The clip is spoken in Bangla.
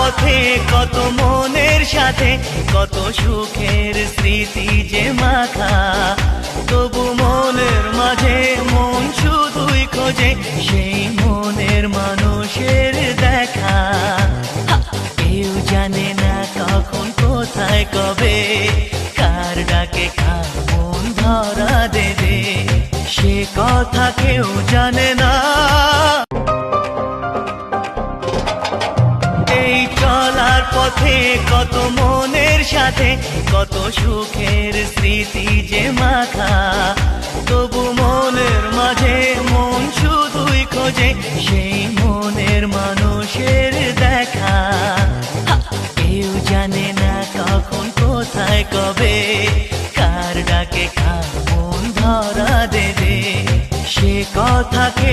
পথে কত মনের সাথে কত সুখের স্মৃতি যে মাখা, তবু মনের মাঝে মন শুধুই খোঁজে সেই মনের মানুষের দেখা। কেউ জানে না কখন কোথায় কবে কার ডাকে কার মন ধরা দেবে, সে কথা কেউ জানে না। এই চলার পথে কত মনের সাথে কত সুখের স্মৃতি যে মাখা, তবু মনের মাঝে মন শুধুই খোঁজে সেই মনের মানুষের দেখা। কেউ জানে না কখন কোথায় কবে কার ডাকে কার মন ধরা দেবে, সে কথা কেউ